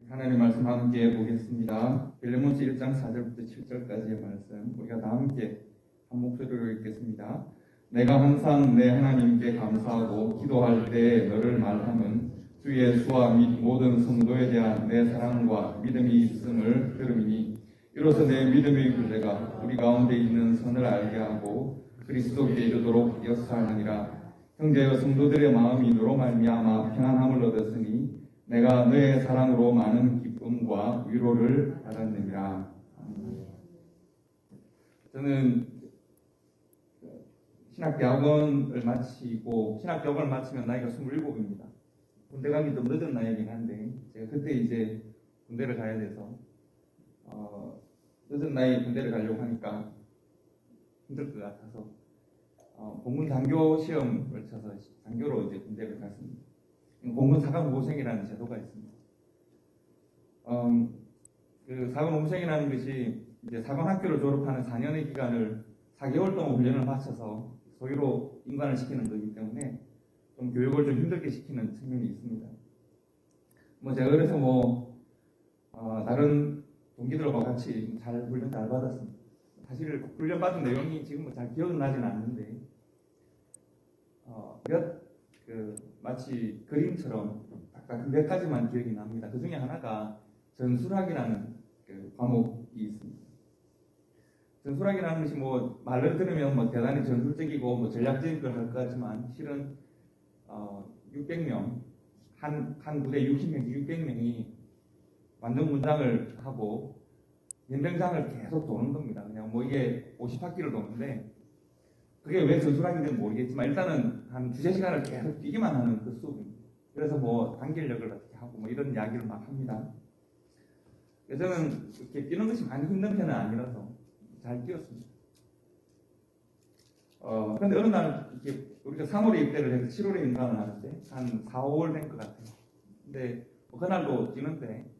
하나님 말씀 함께 보겠습니다. 빌레몬서 1장 4절부터 7절까지의 말씀 우리가 다 함께 한 목소리로 읽겠습니다. 내가 항상 내 하나님께 감사하고 기도할 때 너를 말함은 주 예수와 및 모든 성도에 대한 내 사랑과 믿음이 있음을 들음이니 이로써 내 믿음의 굴레가 우리 가운데 있는 선을 알게 하고 그리스도께 이르도록 역사하느니라. 형제여 성도들의 마음이 너로 말미암아 평안함을 얻었으니 내가 너의 사랑으로 많은 기쁨과 위로를 받았느니라. 저는 신학대학원을 마치고 신학대학원을 마치면 나이가 27입니다. 군대 가기 좀 늦은 나이긴 한데 제가 그때 이제 군대를 가야 돼서 늦은 나이에 군대를 가려고 하니까 힘들 것 같아서 공군 장교 시험을 쳐서 장교로 이제 군대를 갔습니다. 공군 사관호생이라는 제도가 있습니다. 그 사관호생이라는 것이 이제 사관학교를 졸업하는 4년의 기간을 4개월 동안 훈련을 마쳐서 소위로 인관을 시키는 거기 때문에 좀 교육을 좀 힘들게 시키는 측면이 있습니다. 제가 그래서 다른 동기들과 같이 잘 훈련 잘 받았습니다. 사실 훈련 받은 내용이 지금 잘 기억은 나지는 않는데 마치 그림처럼 딱 몇 가지만 기억이 납니다. 그 중에 하나가 전술학이라는 그 과목이 있습니다. 전술학이라는 것이 말을 들으면 대단히 전술적이고 전략적인 걸 할 것 같지만 실은 600명 한 부대 60명 600명이 완전 문장을 하고 연병장을 계속 도는 겁니다. 그냥 이게 50바퀴를 도는데 그게 왜 전술학인지는 모르겠지만 일단은 한 두세 시간을 계속 뛰기만 하는 그 수업입니다. 그래서 단결력을 어떻게 하고 이런 이야기를 막 합니다. 저는 이렇게 뛰는 것이 많이 힘든 편은 아니라서 잘 뛰었습니다. 그런데 어느 날 이렇게 우리가 3월에 입대를 해서 7월에 인강을 하는데 한 4, 5월 된 것 같아요. 근데 그날도 뛰는데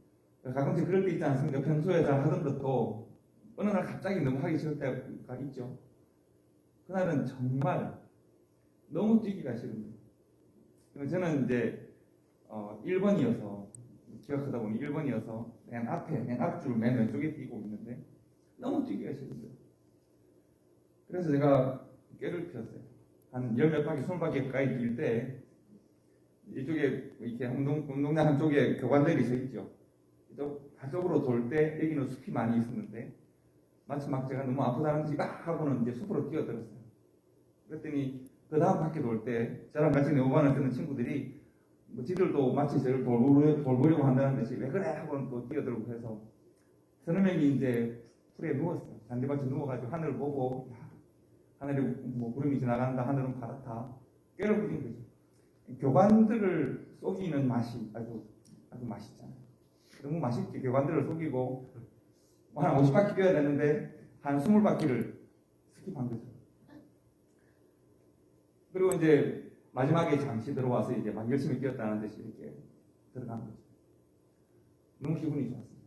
가끔씩 그럴 때 있지 않습니까? 평소에 잘 하던 것도 어느 날 갑자기 너무 하기 싫을 때가 있죠. 그날은 정말 너무 뛰기가 싫은데 저는 이제 1번이어서 기억하다 보니 1번이어서 맨 앞줄 맨 왼쪽에 뛰고 있는데 너무 뛰기가 싫은데 그래서 제가 꾀를 피웠어요. 한 10몇 바퀴 20바퀴 가까이 뛸 때 이쪽에 이렇게 운동장 한쪽에 교관들이 서 있죠. 한쪽으로 돌 때 여기는 숲이 많이 있었는데 마치 제가 너무 아프다는 듯이 하고는 이제 숲으로 뛰어들었어요. 그랬더니 그 다음 바퀴 돌 때 저랑 같이 내오반을 뛰는 친구들이 지들도 마치 저를 돌보려고 한다는 듯이 왜 그래 하고는 또 뛰어들고 해서 서너 명이 이제 풀에 누웠어요. 잔디밭에 누워가지고 하늘을 보고 하늘에 구름이 지나간다 하늘은 파랗다 꾀를 부린 거죠. 교관들을 속이는 맛이 아주 맛있잖아요. 너무 맛있게 교관들을 속이고 한 50바퀴 뛰어야 되는데 한 20바퀴를 스킵한 거죠. 그리고 이제 마지막에 잠시 들어와서 이제 막 열심히 뛰었다는 듯이 이렇게 들어간 거죠. 너무 기분이 좋았습니다.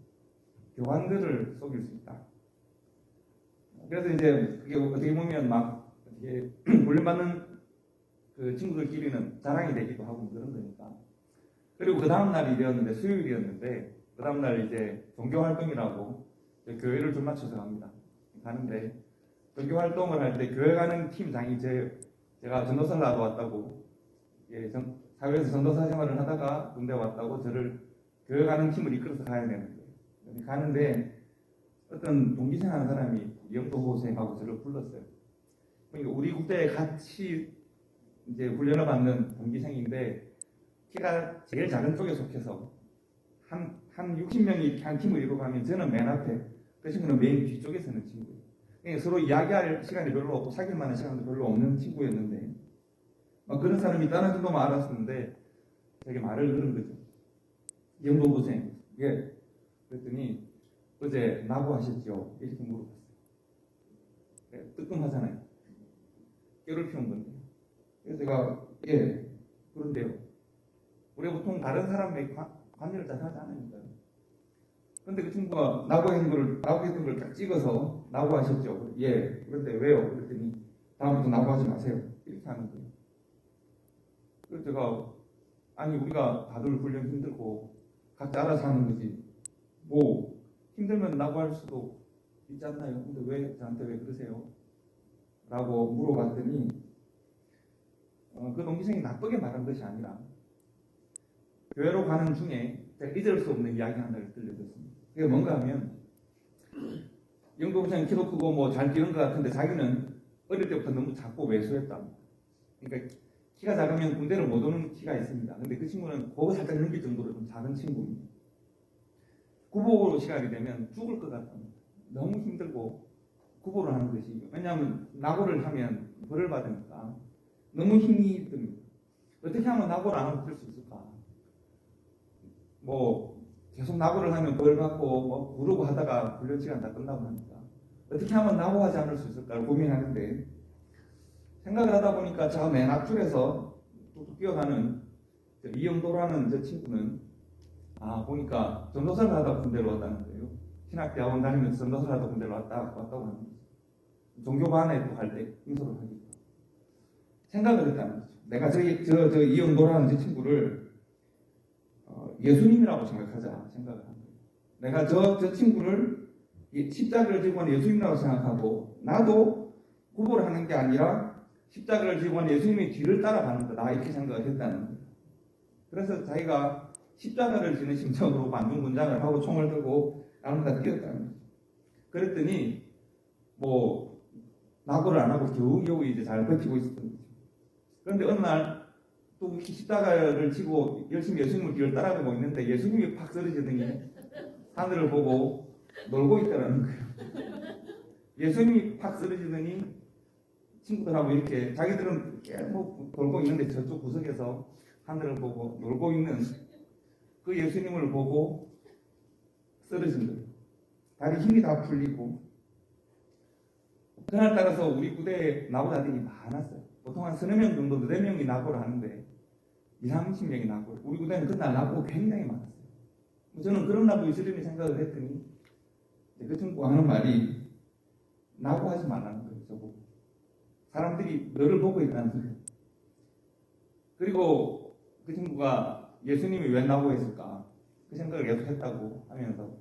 교관들을 속일 수 있다. 그래서 이제 그게 어떻게 보면 이게 훈련받는 그 친구들끼리는 자랑이 되기도 하고 그런 거니까. 그리고 그 다음 날이 되었는데 수요일이었는데 그 다음 날 이제 종교 활동이라고 교회를 좀 맞춰서 가는데 종교 활동을 할 때 교회 가는 팀장이 제가 전도사를 하러 왔다고 사회에서 전도사 생활을 하다가 군대 왔다고 저를 교회 가는 팀을 이끌어서 가야 되는데 가는데 어떤 동기생 하는 사람이 영도고생하고 저를 불렀어요. 그러니까 우리 국대에 같이 이제 훈련을 받는 동기생인데 키가 제일 작은 쪽에 속해서 한 60명이 한 팀을 이루어가면 저는 맨 앞에 그 친구는 맨 뒤쪽에 서는 친구예요. 그러니까 서로 이야기할 시간이 별로 없고 사귈 만한 시간도 별로 없는 친구였는데 그런 사람이 있다는 정도만 알았었는데 되게 말을 들은 거죠. 영도고생 그랬더니 어제 나고하셨죠? 이렇게 물어봤어요. 뜨끔하잖아요. 꾀를 피운 건데 그래서 제가 그런데요. 우리가 보통 다른 사람의 관여를 잘 하지 않으니까요. 그런데 그 친구가 나고했던 걸 딱 찍어서 나고하셨죠? 그런데 왜요? 그랬더니 다음부터 나고하지 마세요. 이렇게 하는 거예요. 그래서 제가 우리가 다들 훈련 힘들고 각자 알아서 하는 거지. 뭐 힘들면 나고할 수도 있지 않나요? 근데 왜 저한테 왜 그러세요? 라고 물어봤더니 그 동기생이 나쁘게 말한 것이 아니라 교회로 가는 중에 제가 잊을 수 없는 이야기 하나를 들려줬습니다. 그게 뭔가 하면 영동생이 키도 크고 뭐 잘 뛰는 것 같은데 자기는 어릴 때부터 너무 작고 왜소했다. 그러니까 키가 작으면 군대를 못 오는 키가 있습니다. 근데 그 친구는 그거 살짝 넘길 정도로 좀 작은 친구입니다. 구보로 시작이 되면 죽을 것 같답니다. 너무 힘들고 구보를 하는 것이, 왜냐하면 낙오를 하면 벌을 받으니까 너무 힘이 듭니다. 어떻게 하면 낙오를 안 하고 뛸 수 있을까? 뭐 계속 낙오를 하면 벌 받고 뭐 부르고 하다가 훈련 시간 다 끝나고 하니까 어떻게 하면 낙오하지 않을 수 있을까를 고민하는데, 생각을 하다 보니까 저 맨 앞줄에서 뚝뚝 뛰어가는 이영도라는 저 친구는 보니까 전도사를 하다 군대로 왔다는 거예요. 신학대학원 다니면서 전도사를 하다 군대로 왔다고 하는 거죠. 종교반에 또 갈 때 인솔을 하니까 생각을 했다는 거죠. 내가 저 이영도라는 저 친구를 예수님이라고 생각하자 생각을 한 거예요. 내가 저 친구를 십자가를 지고 하는 예수님이라고 생각하고, 나도 구보를 하는 게 아니라 십자가를 지고 하는 예수님의 뒤를 따라가는 거다, 이렇게 생각을 했다는 거예요. 그래서 자기가 십자가를 지는 심정으로 만중군장을 하고 총을 들고 나무다 뛰었다는 거죠. 그랬더니 뭐 낙오를 안 하고 겨우겨우 이제 잘 버티고 있었던 거죠. 그런데 어느 날 또 십자가를 지고 열심히 예수님을 뒤를 따라가고 있는데 예수님이 팍 쓰러지더니 하늘을 보고 놀고 있다는 거예요. 예수님이 팍 쓰러지더니 친구들하고 이렇게 자기들은 계속 돌고 있는데 저쪽 구석에서 하늘을 보고 놀고 있는 그 예수님을 보고 쓰러진 거예요. 다리 힘이 다 풀리고. 그날따라서 우리 부대에 낙오자들이 많았어요. 보통 한 3명 정도, 4명이 낙오를 하는데 20-30명이 낙오를. 우리 부대는 그날 낙오가 굉장히 많았어요. 저는 그런 낙오 있으려니 생각을 했더니 그 친구가 하는 말이 낙오하지 말라는 거예요. 저보고. 사람들이 너를 보고 있다는 거예요. 그리고 그 친구가 예수님이 왜 낙오했을까? 그 생각을 계속 했다고 하면서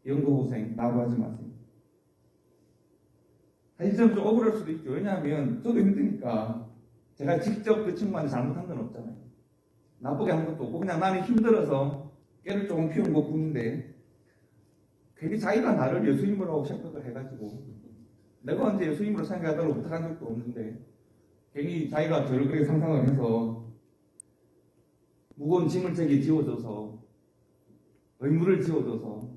영도고생 낙오하지 마세요. 사실 저는 좀 억울할 수도 있죠. 왜냐하면 저도 힘드니까 제가 직접 그 친구한테 잘못한 건 없잖아요. 나쁘게 한 것도 없고 그냥 나는 힘들어서 깨를 조금 피운 것 뿐인데, 괜히 자기가 나를 예수님으로 생각을 해가지고, 내가 언제 예수님으로 생각하다고 부탁한 적도 없는데 괜히 자기가 저를 그렇게 상상을 해서 무거운 짐을 제게 지워줘서, 의무를 지워줘서,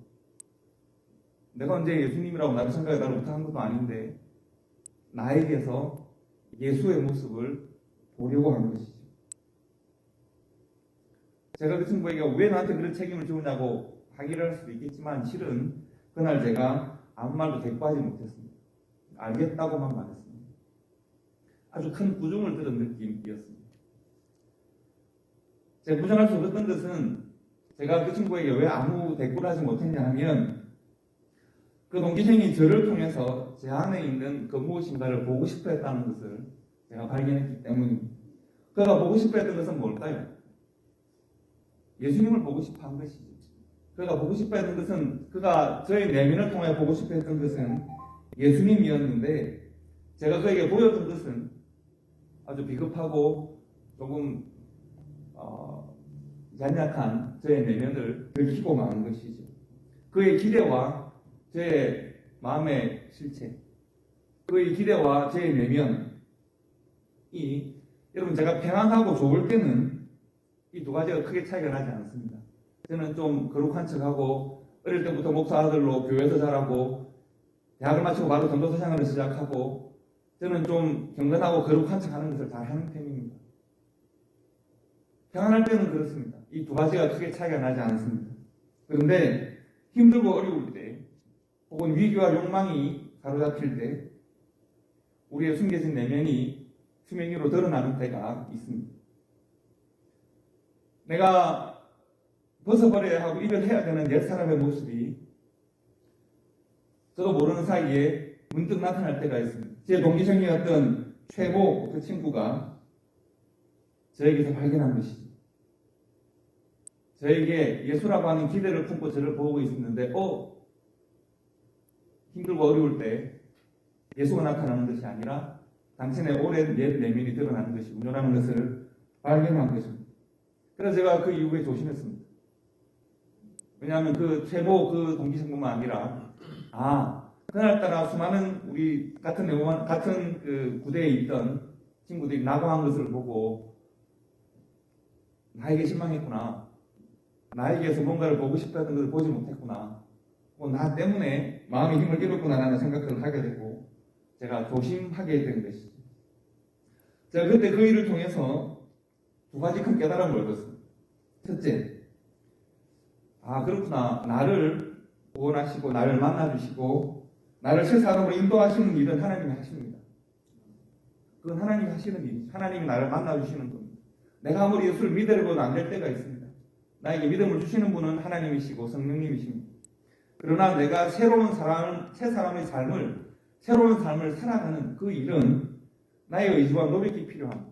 내가 언제 예수님이라고 나를 생각하다고 부탁한 것도 아닌데 나에게서 예수의 모습을 보려고 하는 것이죠. 제가 그 친구에게 왜 나한테 그런 책임을 지우냐고 항의를 할 수도 있겠지만, 실은 그날 제가 아무 말도 대꾸하지 못했습니다. 알겠다고만 말했습니다. 아주 큰 부정을 들은 느낌이었습니다. 제가 부정할 수 없었던 것은, 제가 그 친구에게 왜 아무 대꾸를 하지 못했냐 하면, 그 동기생이 저를 통해서 제 안에 있는 그 무엇인가를 보고 싶어 했다는 것을 제가 발견했기 때문입니다. 그가 보고 싶어 했던 것은 뭘까요? 예수님을 보고 싶어 한 것이죠. 그가 보고 싶어 했던 것은, 그가 저의 내면을 통해 보고 싶어 했던 것은 예수님이었는데, 제가 그에게 보였던 것은 아주 비겁하고 조금 연약한 저의 내면을 들키고 마는 것이죠. 그의 기대와 제 마음의 실체, 그의 기대와 제 내면이, 여러분, 제가 평안하고 좋을 때는 이 두 가지가 크게 차이가 나지 않습니다. 저는 좀 거룩한 척하고, 어릴 때부터 목사 아들로 교회에서 자라고, 대학을 마치고 바로 전도사 생활을 시작하고, 저는 좀 경건하고 거룩한 척하는 것을 잘 하는 편입니다. 평안할 때는 그렇습니다. 이 두 가지가 크게 차이가 나지 않습니다. 그런데 힘들고 어려울 때, 혹은 위기와 욕망이 사로잡힐 때, 우리의 숨겨진 내면이 수면 위로 드러나는 때가 있습니다. 내가 벗어버려야 하고 이별해야 되는 옛사람의 모습이 저도 모르는 사이에 문득 나타날 때가 있습니다. 제 동기생이었던 최모, 그 친구가 저에게서 발견한 것이죠. 저에게 예수라고 하는 기대를 품고 저를 보고 있었는데 힘들고 어려울 때 예수가 나타나는 것이 아니라 당신의 오랜 옛 내면이 드러나는 것이 운요라는 것을 발견한 것입니다. 그래서 제가 그 이후에 조심했습니다. 왜냐하면 그 최고 그 동기생뿐만 아니라 그날따라 수많은 우리 같은 그 구대에 있던 친구들이 낙오한 것을 보고 나에게 실망했구나. 나에게서 뭔가를 보고 싶다는 것을 보지 못했구나. 나 때문에 마음의 힘을 잃었구나라는 생각을 하게 되고 제가 조심하게 된 것이죠. 제가 그때 그 일을 통해서 두 가지 큰 깨달음을 얻었습니다. 첫째, 그렇구나. 나를 구원하시고 나를 만나주시고 나를 새 사람으로 인도하시는 일은 하나님이 하십니다. 그건 하나님이 하시는 일이죠. 하나님이 나를 만나주시는 겁니다. 내가 아무리 예수를 믿으려고는 안 될 때가 있습니다. 나에게 믿음을 주시는 분은 하나님이시고 성령님이십니다. 그러나 내가 새 사람의 새로운 삶을 살아가는 그 일은 나의 의지와 노력이 필요합니다.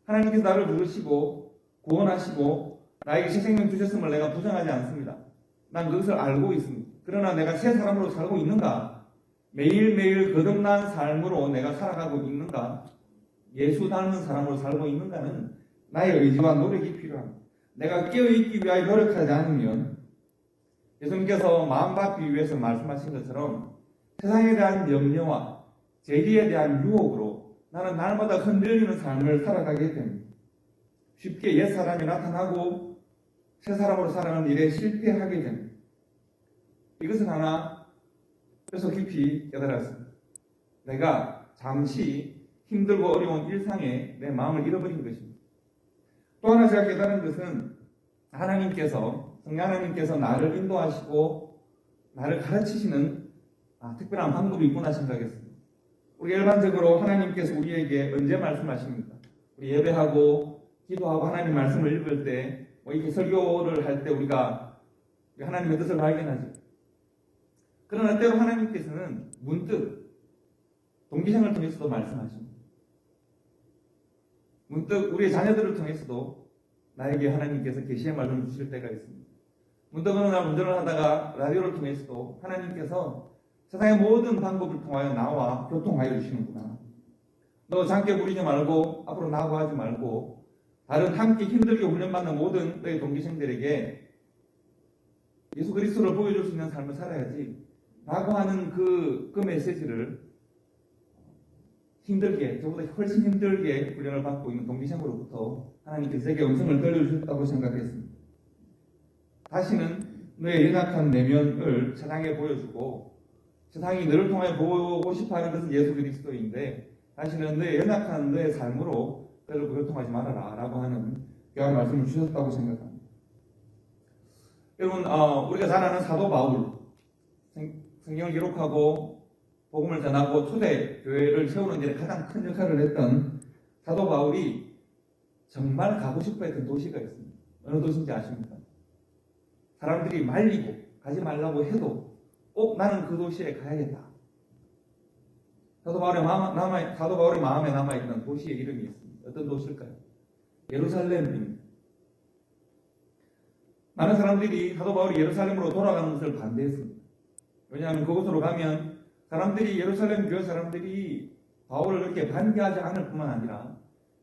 하나님께서 나를 부르시고 구원하시고 나에게 새 생명 주셨음을 내가 부정하지 않습니다. 난 그것을 알고 있습니다. 그러나 내가 새 사람으로 살고 있는가? 매일매일 거듭난 삶으로 내가 살아가고 있는가? 예수 닮은 사람으로 살고 있는가는 나의 의지와 노력이 필요합니다. 내가 깨어있기 위하여 노력하지 않으면 예수님께서 마음받기 위해서 말씀하신 것처럼 세상에 대한 염려와 재리에 대한 유혹으로 나는 날마다 흔들리는 삶을 살아가게 됩니다. 쉽게 옛사람이 나타나고 새 사람으로 살아가는 일에 실패하게 됩니다. 이것은 하나 그래서 깊이 깨달았습니다. 내가 잠시 힘들고 어려운 일상에 내 마음을 잃어버린 것입니다. 또 하나 제가 깨달은 것은 성령 하나님께서 나를 인도하시고 나를 가르치시는 특별한 방법이 있구나 생각했습니다. 우리 일반적으로 하나님께서 우리에게 언제 말씀하십니까? 우리 예배하고 기도하고 하나님 말씀을 읽을 때 이렇게 설교를 할 때 우리가 하나님의 뜻을 발견하죠. 그러나 때로 하나님께서는 문득 동기생을 통해서도 말씀하십니다. 문득 우리의 자녀들을 통해서도 나에게 하나님께서 계시의 말씀을 주실 때가 있습니다. 문득 어느 날 운전을 하다가 라디오를 통해서도 하나님께서 세상의 모든 방법을 통하여 나와 교통하여 주시는구나. 너 장깨 부리지 말고 앞으로 낙오하지 말고 다른 함께 힘들게 훈련받는 모든 너의 동기생들에게 예수 그리스도를 보여줄 수 있는 삶을 살아야지 라고 하는 그 메시지를 힘들게, 저보다 훨씬 힘들게 훈련을 받고 있는 동기생으로부터 하나님께서 제게 음성을 들려주셨다고 생각했습니다. 다시는 너의 연약한 내면을 세상에 보여주고 세상이 너를 통해 보고 싶어하는 것은 예수 그리스도인데 다시는 너의 연약한 너의 삶으로 너를 교통하지 말아라 라고 하는 귀한 말씀을 주셨다고 생각합니다. 여러분 우리가 잘 아는 사도 바울 성경을 기록하고 복음을 전하고 초대 교회를 세우는 데 가장 큰 역할을 했던 사도 바울이 정말 가고 싶어 했던 도시가 있습니다. 어느 도시인지 아십니까? 사람들이 말리고 가지 말라고 해도 꼭 나는 그 도시에 가야겠다. 사도 바울의 마음에 남아있던 도시의 이름이 있습니다. 어떤 도시일까요? 예루살렘입니다. 많은 사람들이 사도 바울이 예루살렘으로 돌아가는 것을 반대했습니다. 왜냐하면 그곳으로 가면 사람들이 예루살렘 교회 사람들이 바울을 그렇게 반기하지 않을 뿐만 아니라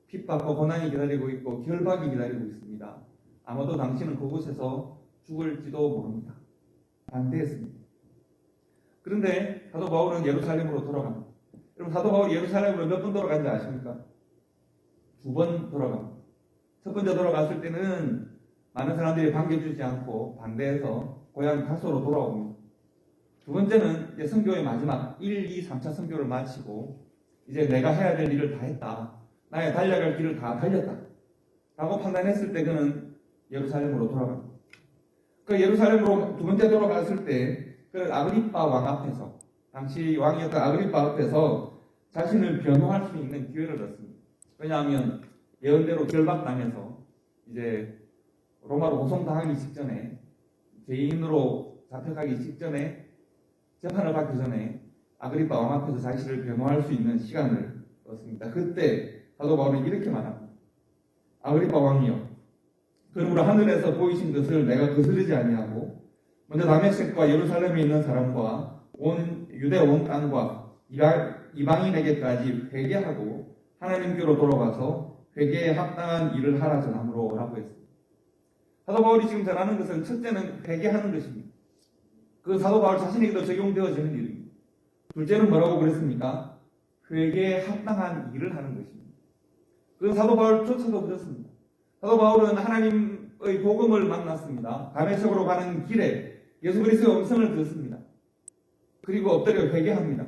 핍박과 고난이 기다리고 있고 결박이 기다리고 있습니다. 아마도 당신은 그곳에서 죽을지도 모릅니다. 반대했습니다. 그런데 사도 바울은 예루살렘으로 돌아갑니다. 여러분 사도 바울이 예루살렘으로 몇 번 돌아간지 아십니까? 2번 돌아갑니다. 첫 번째 돌아갔을 때는 많은 사람들이 반겨주지 않고 반대해서 고향 다소로 돌아옵니다. 두 번째는 이제 선교의 마지막 1, 2, 3차 선교를 마치고 이제 내가 해야 될 일을 다 했다. 나의 달려갈 길을 다 달렸다. 라고 판단했을 때 그는 예루살렘으로 돌아갑니다. 그 예루살렘으로 두 번째 돌아갔을 때 그 아그리파 왕 앞에서 당시 왕이었던 아그리파 앞에서 자신을 변호할 수 있는 기회를 얻습니다. 왜냐하면 예언대로 결박당해서 이제 로마로 고송당하기 직전에 죄인으로 잡혀가기 직전에 재판을 받기 전에 아그리파 왕 앞에서 자신을 변호할 수 있는 시간을 얻습니다. 그때 사도 바울은 이렇게 말합니다. 아그리파 왕이여, 그러므로 하늘에서 보이신 것을 내가 거스르지 아니하고 먼저 다메섹과 예루살렘에 있는 사람과 온 유대 온 땅과 이방인에게까지 회개하고 하나님께로 돌아가서 회개에 합당한 일을 하라 전함으로 라고 했습니다. 사도 바울이 지금 전하는 것은 첫째는 회개하는 것입니다. 그 사도 바울 자신에게도 적용되어지는 일입니다. 둘째는 뭐라고 그랬습니까? 회개에 합당한 일을 하는 것입니다. 그 사도 바울조차도 그렇습니다. 사도 바울은 하나님의 복음을 만났습니다. 다메섹으로 가는 길에 예수 그리스도의 음성을 듣습니다. 그리고 엎드려 회개합니다.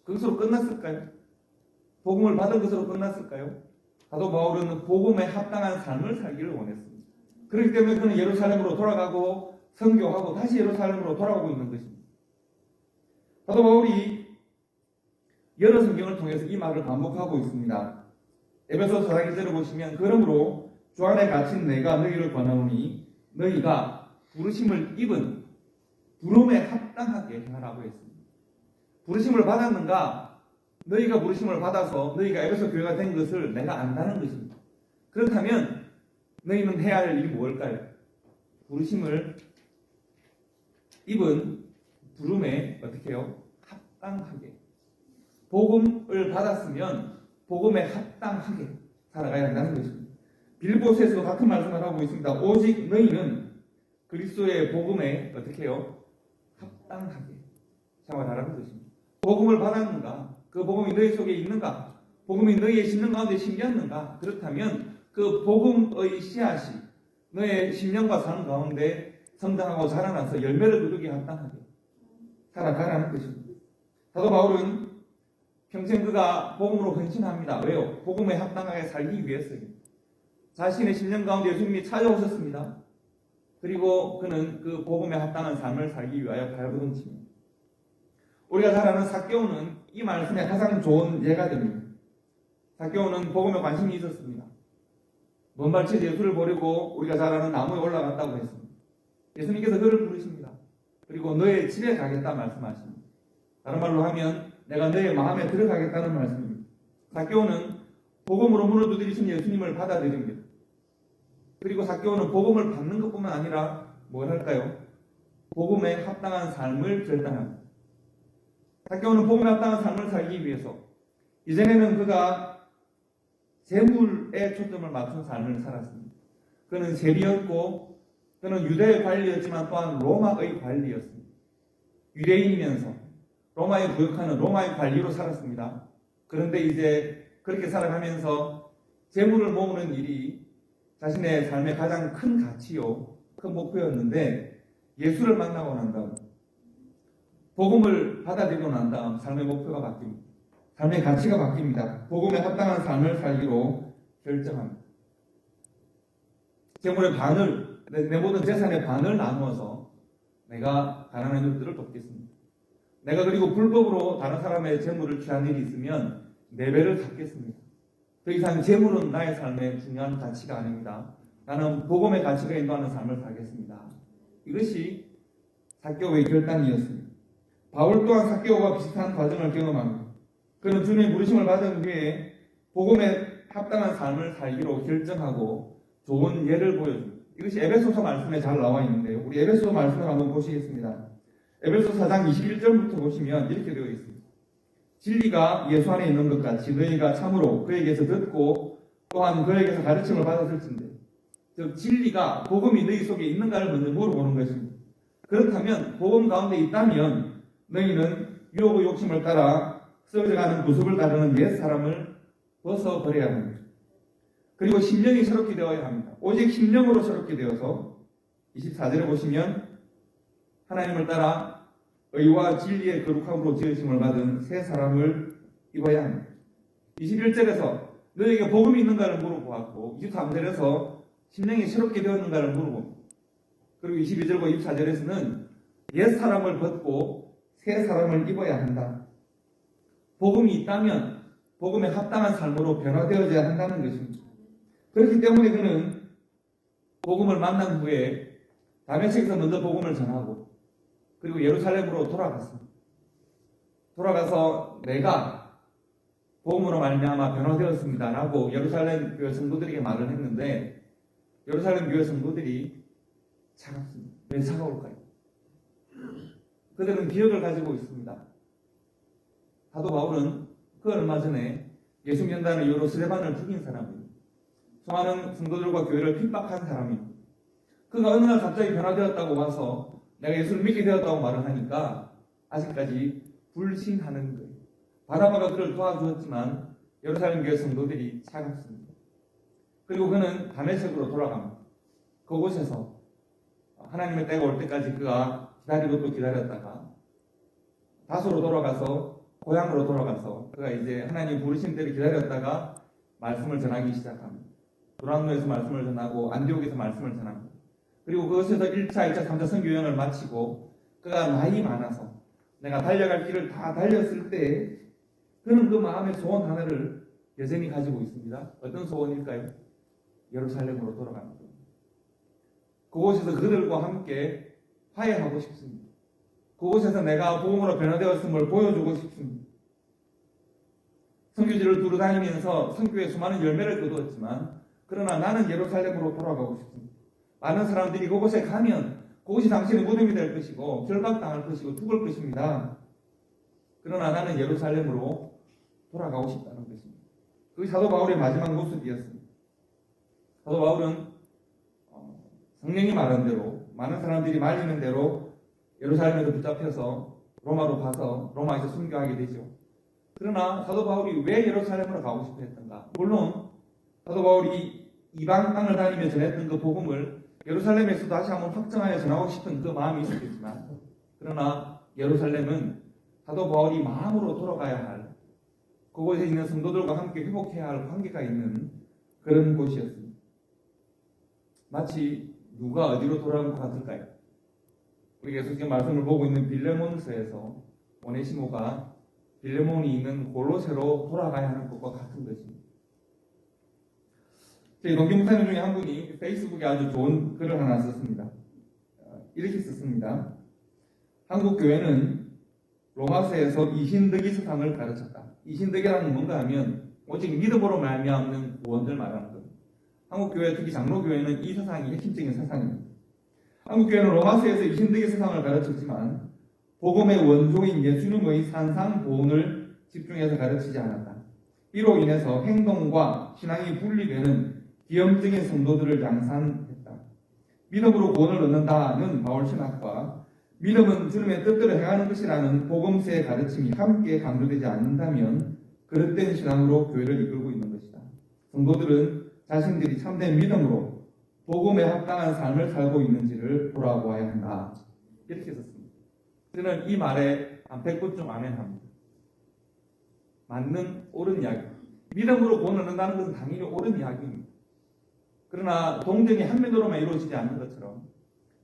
그것으로 끝났을까요? 복음을 받은 것으로 끝났을까요? 사도 바울은 복음에 합당한 삶을 살기를 원했습니다. 그렇기 때문에 그는 예루살렘으로 돌아가고 선교하고 다시 예루살렘으로 돌아가고 있는 것입니다. 사도 바울이 여러 성경을 통해서 이 말을 반복하고 있습니다. 에베소서 4장 1절을 보시면 그러므로 주 안에 갇힌 내가 너희를 권하노니 너희가 부르심을 입은 부름에 합당하게 행하라고 했습니다. 부르심을 받았는가? 너희가 부르심을 받아서 너희가 에베소 교회가 된 것을 내가 안다는 것입니다. 그렇다면 너희는 해야 할 일이 무엇일까요? 부르심을 입은 부름에 어떻게 해요? 합당하게. 복음을 받았으면 복음에 합당하게 살아가야 한다는 것입니다. 빌보스에서도 같은 말씀을 하고 있습니다. 오직 너희는 그리스도의 복음에 어떻게 해요? 합당하게 생활하라는 것입니다. 복음을 받았는가? 그 복음이 너희 속에 있는가? 복음이 너희의 심령 가운데 심겼는가? 그렇다면 그 복음의 씨앗이 너의 심령과 삶 가운데 성장하고 자라나서 열매를 거두기에 합당하게 살아가라는 것입니다. 사도 바울은 평생 그가 복음으로 헌신합니다. 왜요? 복음에 합당하게 살기 위해서요. 자신의 심령 가운데 예수님이 찾아오셨습니다. 그리고 그는 그 복음에 합당한 삶을 살기 위하여 발버둥칩니다. 우리가 잘 아는 삭개오는 이 말씀에 가장 좋은 예가 됩니다. 삭개오는 복음에 관심이 있었습니다. 먼발치에서 예수를 보려고 우리가 잘 아는 나무에 올라갔다고 했습니다. 예수님께서 그를 부르십니다. 그리고 너의 집에 가겠다 말씀하십니다. 다른 말로 하면 내가 너의 마음에 들어가겠다는 말씀입니다. 삭개오는 복음으로 문을 두드리신 예수님을 받아들입니다. 그리고 삭개오는 복음을 받는 것뿐만 아니라 뭘 할까요? 복음에 합당한 삶을 결단합니다. 삭개오는 복음에 합당한 삶을 살기 위해서 이전에는 그가 재물에 초점을 맞춘 삶을 살았습니다. 그는 세리였고 그는 유대의 관리였지만 또한 로마의 관리였습니다. 유대인이면서 로마에 부역하는 로마의 관리로 살았습니다. 그런데 이제 그렇게 살아가면서 재물을 모으는 일이 자신의 삶의 가장 큰 가치요, 큰 목표였는데 예수를 만나고 난 다음 복음을 받아들이고 난 다음 삶의 목표가 바뀝니다. 삶의 가치가 바뀝니다. 복음에 합당한 삶을 살기로 결정합니다. 재물의 반을, 내 모든 재산의 반을 나누어서 내가 가난한 이들을 돕겠습니다. 내가 그리고 불법으로 다른 사람의 재물을 취한 일이 있으면 4배를 갚겠습니다. 더 이상 재물은 나의 삶의 중요한 가치가 아닙니다. 나는 복음의 가치가 인도하는 삶을 살겠습니다. 이것이 삭개오의 결단이었습니다. 바울 또한 삭개오와 비슷한 과정을 경험합니다. 그는 주님의 부르심을 받은 후에 복음에 합당한 삶을 살기로 결정하고 좋은 예를 보여줍니다. 이것이 에베소서 말씀에 잘 나와 있는데요. 우리 에베소서 말씀을 한번 보시겠습니다. 에베소 4장 21절부터 보시면 이렇게 되어 있습니다. 진리가 예수 안에 있는 것 같이 너희가 참으로 그에게서 듣고 또한 그에게서 가르침을 받았을진데, 즉 진리가 복음이 너희 속에 있는가를 먼저 물어보는 것입니다. 그렇다면 복음 가운데 있다면 너희는 유혹의 욕심을 따라 썩어져가는 구습을 따르는 옛 사람을 벗어버려야 합니다. 그리고 심령이 새롭게 되어야 합니다. 오직 심령으로 새롭게 되어서 24절에 보시면 하나님을 따라 의와 진리의 거룩함으로 지으심을 받은 새 사람을 입어야 합니다. 21절에서 너에게 복음이 있는가를 물어보았고 23절에서 심령이 새롭게 되었는가를 물어봅니다. 그리고 22절과 24절에서는 옛 사람을 벗고 새 사람을 입어야 한다. 복음이 있다면 복음에 합당한 삶으로 변화되어져야 한다는 것입니다. 그렇기 때문에 그는 복음을 만난 후에 다메섹에서 먼저 복음을 전하고 그리고 예루살렘으로 돌아갔습니다. 돌아가서 내가 복음으로 말미암아 변화되었습니다라고 예루살렘 교회 성도들에게 말을 했는데 예루살렘 교회 성도들이 차갑습니다. 왜 차가울까요? 그들은 기억을 가지고 있습니다. 사도 바울은 그 얼마 전에 예수 연단의 이유로 스데반을 죽인 사람입니다. 수많은 성도들과 교회를 핍박한 사람입니다. 그가 어느 날 갑자기 변화되었다고 와서 내가 예수를 믿게 되었다고 말을 하니까 아직까지 불신하는 거예요. 바나바가 그를 도와주었지만 예루살렘 교회 성도들이 차갑습니다. 그리고 그는 다메섹으로 돌아갑니다. 그곳에서 하나님의 때가 올 때까지 그가 기다리고 또 기다렸다가 다소로 돌아가서 고향으로 돌아가서 그가 이제 하나님 부르신 때를 기다렸다가 말씀을 전하기 시작합니다. 도란노에서 말씀을 전하고 안디옥에서 말씀을 전합니다. 그리고 그것에서 1차, 2차, 3차 선교여행을 마치고 그가 나이 많아서 내가 달려갈 길을 다 달렸을 때 그는 그 마음의 소원 하나를 여전히 가지고 있습니다. 어떤 소원일까요? 예루살렘으로 돌아가는 겁니다. 그곳에서 그들과 함께 화해하고 싶습니다. 그곳에서 내가 복음으로 변화되었음을 보여주고 싶습니다. 선교지를 두루 다니면서 선교에 수많은 열매를 거두었지만 그러나 나는 예루살렘으로 돌아가고 싶습니다. 많은 사람들이 그곳에 가면 그곳이 당신의 무덤이 될 것이고 결박당할 것이고 죽을 것입니다. 그러나 나는 예루살렘으로 돌아가고 싶다는 것입니다. 그게 사도 바울의 마지막 모습이었습니다. 사도 바울은 성령이 말한 대로 많은 사람들이 말리는 대로 예루살렘에서 붙잡혀서 로마로 가서 로마에서 순교하게 되죠. 그러나 사도 바울이 왜 예루살렘으로 가고 싶어 했던가? 물론 사도 바울이 이방 땅을 다니며 전했던 그 복음을 예루살렘에서 다시 한번 확정하여 전하고 싶은 그 마음이 있었겠지만 그러나 예루살렘은 사도 바울이 마음으로 돌아가야 할 그곳에 있는 성도들과 함께 회복해야 할 관계가 있는 그런 곳이었습니다. 마치 누가 어디로 돌아간 것 같을까요? 우리 계속적인 말씀을 보고 있는 빌레몬서에서 오네시모가 빌레몬이 있는 골로새로 돌아가야 하는 것과 같은 것입니다. 저희 동기 목사님 중에 한 분이 페이스북에 아주 좋은 글을 하나 썼습니다. 이렇게 썼습니다. 한국 교회는 로마서에서 이신덕이 세상을 가르쳤다. 이신덕이라는 건 뭔가 하면 오직 믿음으로 말미암는 구원을 말하는 겁니다. 한국 교회 특히 장로교회는 이 세상이 핵심적인 세상입니다. 한국 교회는 로마서에서 이신덕의 세상을 가르쳤지만 복음의 원조인 예수님의 산상보훈을 집중해서 가르치지 않았다. 이로 인해서 행동과 신앙이 분리되는 비염적인 성도들을 양산했다. 믿음으로 구원을 얻는다는 바울 신학과 믿음은 주님의 뜻대로 행하는 것이라는 복음서의 가르침이 함께 강조되지 않는다면 그릇된 신앙으로 교회를 이끌고 있는 것이다. 성도들은 자신들이 참된 믿음으로 복음에 합당한 삶을 살고 있는지를 돌아보아야 한다. 이렇게 썼습니다. 저는 이 말에 한 100번쯤 아멘합니다. 맞는 옳은 이야기. 믿음으로 구원을 얻는다는 것은 당연히 옳은 이야기입니다. 그러나 동정이 한면으로만 이루어지지 않는 것처럼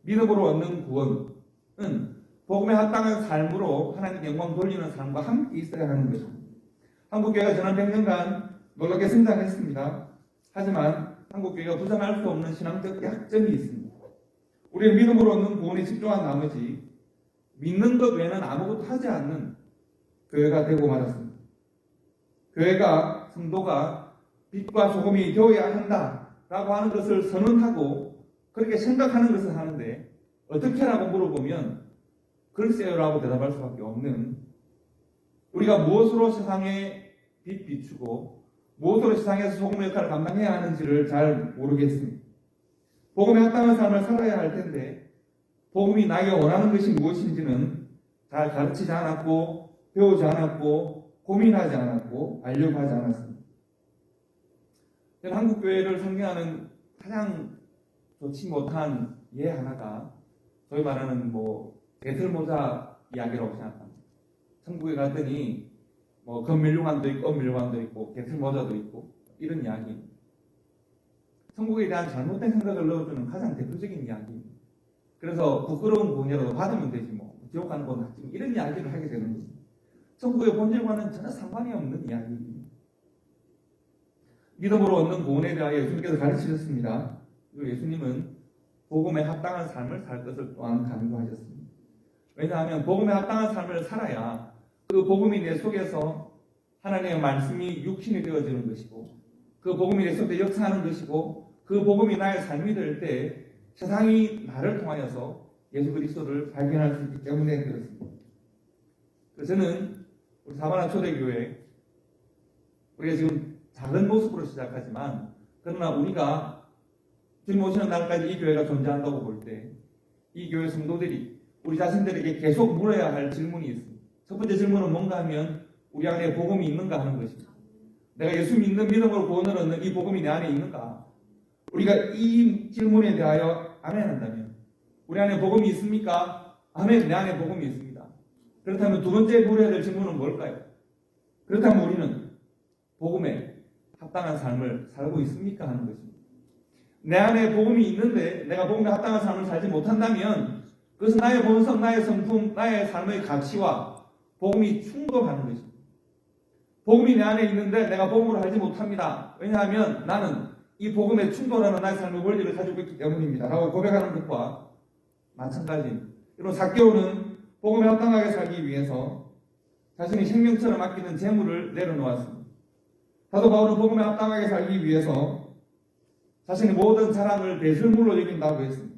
믿음으로 얻는 구원은 복음에 합당한 삶으로 하나님 영광 돌리는 삶과 함께 있어야 하는 것입니다. 한국교회가 지난 100년간 놀랍게 성장했습니다. 하지만 한국교회가 부정할 수 없는 신앙적 약점이 있습니다. 우리는 믿음으로 얻는 구원에 집중한 나머지 믿는 것 외에는 아무것도 하지 않는 교회가 되고 말았습니다. 교회가 성도가 빛과 소금이 되어야 한다라고 하는 것을 선언하고 그렇게 생각하는 것을 하는데 어떻게 하라고 물어보면 글쎄요라고 대답할 수밖에 없는 우리가 무엇으로 세상에 빛 비추고 무엇으로 세상에서 소금의 역할을 감당해야 하는지를 잘 모르겠습니다. 복음에 합당한 삶을 살아야 할 텐데 복음이 나에게 원하는 것이 무엇인지는 잘 가르치지 않았고 배우지 않았고 고민하지 않았고 알려고 하지 않았습니다. 한국교회를 상징하는 가장 좋지 못한 예 하나가 소위 말하는 개털모자 이야기라고 생각합니다. 천국에 갔더니 금밀류관도 있고 은밀류관도 있고 개털모자도 있고 이런 이야기. 천국에 대한 잘못된 생각을 넣어주는 가장 대표적인 이야기입니다. 그래서 부끄러운 구원이라도 받으면 되지 지옥 가는 건 낫지 이런 이야기를 하게 되는 겁니다. 천국의 본질과는 전혀 상관이 없는 이야기입니다. 믿음으로 얻는 구원에 대하여 예수님께서 가르치셨습니다. 그리고 예수님은 복음에 합당한 삶을 살 것을 또한 강조하셨습니다. 왜냐하면 복음에 합당한 삶을 살아야 그 복음이 내 속에서 하나님의 말씀이 육신이 되어지는 것이고 그 복음이 내 속에 역사하는 것이고 그 복음이 나의 삶이 될 때 세상이 나를 통하여서 예수 그리스도를 발견할 수 있기 때문에 그렇습니다. 그래서 저는 우리 사바나 초대교회 우리가 지금 작은 모습으로 시작하지만 그러나 우리가 주님 오시는 날까지 이 교회가 존재한다고 볼 때 이 교회 성도들이 우리 자신들에게 계속 물어야 할 질문이 있습니다. 첫 번째 질문은 뭔가 하면 우리 안에 복음이 있는가 하는 것입니다. 내가 예수 믿는 믿음으로 구원을 얻는 이 복음이 내 안에 있는가? 우리가 이 질문에 대하여 아멘 한다면 우리 안에 복음이 있습니까? 아멘, 내 안에 복음이 있습니다. 그렇다면 두 번째 물어야 될 질문은 뭘까요? 그렇다면 우리는 복음에 합당한 삶을 살고 있습니까? 하는 것입니다. 내 안에 복음이 있는데 내가 복음에 합당한 삶을 살지 못한다면 그것은 나의 본성, 나의 성품, 나의 삶의 가치와 복음이 충돌하는 것입니다. 복음이 내 안에 있는데 내가 복음으로 살지 못합니다. 왜냐하면 나는 이 복음에 충돌하는 나의 삶의 원리를 가지고 있기 때문입니다. 라고 고백하는 것과 마찬가지입니다. 여러분, 삭개오는 복음에 합당하게 살기 위해서 자신이 생명처럼 아끼는 재물을 내려놓았습니다. 사도 바울은 복음에 합당하게 살기 위해서 자신의 모든 자랑을 배설물로 여긴다고 했습니다.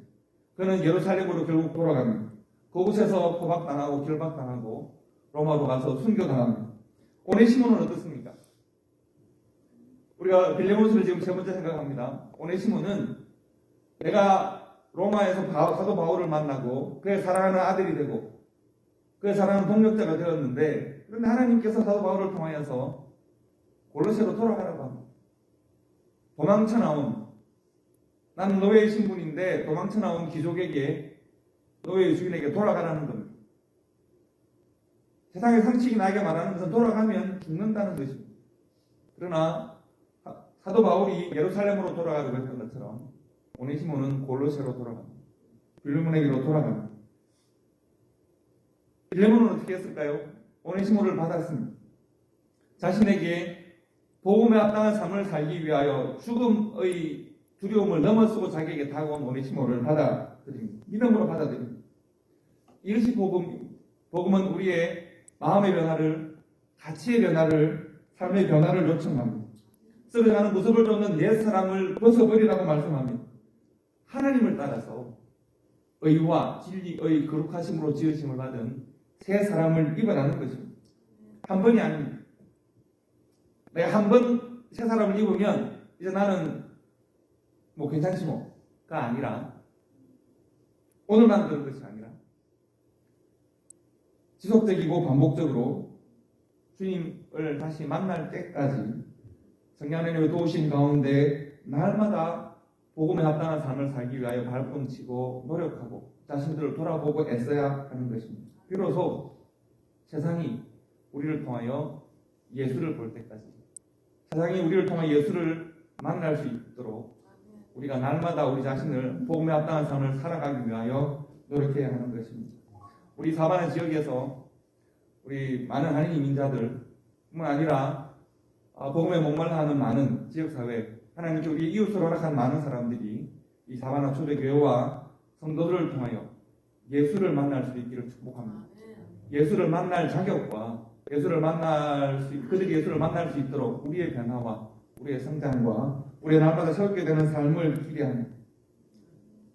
그는 예루살렘으로 결국 돌아갑니다. 그곳에서 포박당하고 결박당하고 로마로 가서 순교당합니다. 오네시모는 어떻습니까? 우리가 빌레몬스를 지금 세 번째 생각합니다. 오네시모는 내가 로마에서 사도 바울을 만나고 그의 사랑하는 아들이 되고 그의 사랑하는 동력자가 되었는데 그런데 하나님께서 사도 바울을 통하여서 골로새로 돌아가라고 합니다. 도망쳐 나온 나는 노예의 신분인데 도망쳐 나온 귀족에게 노예의 주인에게 돌아가라는 겁니다. 세상의 상식이 나에게 말하는 것은 돌아가면 죽는다는 것입니다. 그러나 사도 바울이 예루살렘으로 돌아가려고 했던 것처럼 오네시모는 골로새로 돌아갑니다. 빌레몬에게로 돌아갑니다. 빌레몬은 어떻게 했을까요? 오네시모를 받았습니다. 자신에게 복음에 합당한 삶을 살기 위하여 죽음의 두려움을 넘어서고 자기에게 다가온 오네시모를 받아들입니다. 믿음으로 받아들입니다. 이것이 복음입니다. 복음은 우리의 마음의 변화를, 가치의 변화를, 삶의 변화를 요청합니다. 썩어가는 모습을 쫓는 옛 사람을 벗어버리라고 말씀합니다. 하나님을 따라서 의와 진리의 거룩하심으로 지으심을 받은 새 사람을 입어나는 것입니다. 한 번이 아닙니다. 내가 한 번 새 사람을 입으면 이제 나는 뭐 괜찮지 뭐가 아니라 오늘만 그런 것이 아니라 지속적이고 반복적으로 주님을 다시 만날 때까지 성령 하나님의 도우신 가운데 날마다 복음에 합당한 삶을 살기 위하여 발꿈치고 노력하고 자신들을 돌아보고 애써야 하는 것입니다. 비로소 세상이 우리를 통하여 예수를 볼 때까지 세상이 우리를 통하여 예수를 만날 수 있도록 우리가 날마다 우리 자신을 복음에 합당한 삶을 살아가기 위하여 노력해야 하는 것입니다. 우리 사바나 지역에서 우리 많은 한인 이민자들 뿐만 아니라 복음에 목말라 하는 많은 지역사회 하나님께 우리 이웃을 허락한 많은 사람들이 이 사바나 초대교회와 성도들을 통하여 예수를 만날 수 있기를 축복합니다. 예수를 만날 자격과 그들이 예수를 만날 수 있도록 우리의 변화와 우리의 성장과 우리의 날마다 새롭게 되는 삶을 기대합니다.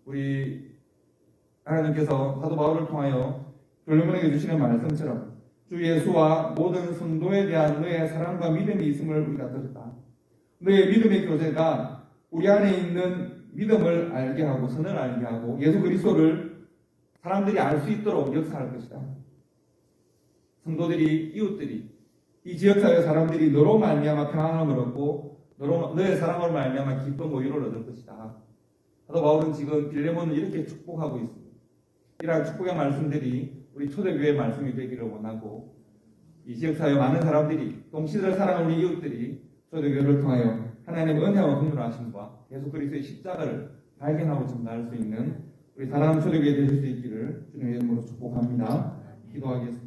우리 하나님께서 사도 바울을 통하여 빌레몬에게 주시는 말씀처럼 주 예수와 모든 성도에 대한 너의 사랑과 믿음이 있음을 우리가 들었다. 너의 믿음의 교제가 우리 안에 있는 믿음을 알게 하고 선을 알게 하고 예수 그리스도를 사람들이 알 수 있도록 역사할 것이다. 성도들이, 이웃들이, 이 지역사회 사람들이 너로 말미암아 평안함을 얻고 너의 사랑으로 말미암아 기쁨 위로를 얻을 것이다. 사도 바울은 지금 빌레몬을 이렇게 축복하고 있습니다. 이러한 축복의 말씀들이 우리 초대교회의 말씀이 되기를 원하고 이 지역사회 많은 사람들이 동시대를 사랑하는 우리 이웃들이 초대교회를 통하여 하나님의 은혜와 긍휼하심과 예수 그리스도의 십자가를 발견하고 전달할 수 있는 우리 사랑하는 초대교회 되실 수 있기를 주님의 이름으로 축복합니다. 기도하겠습니다.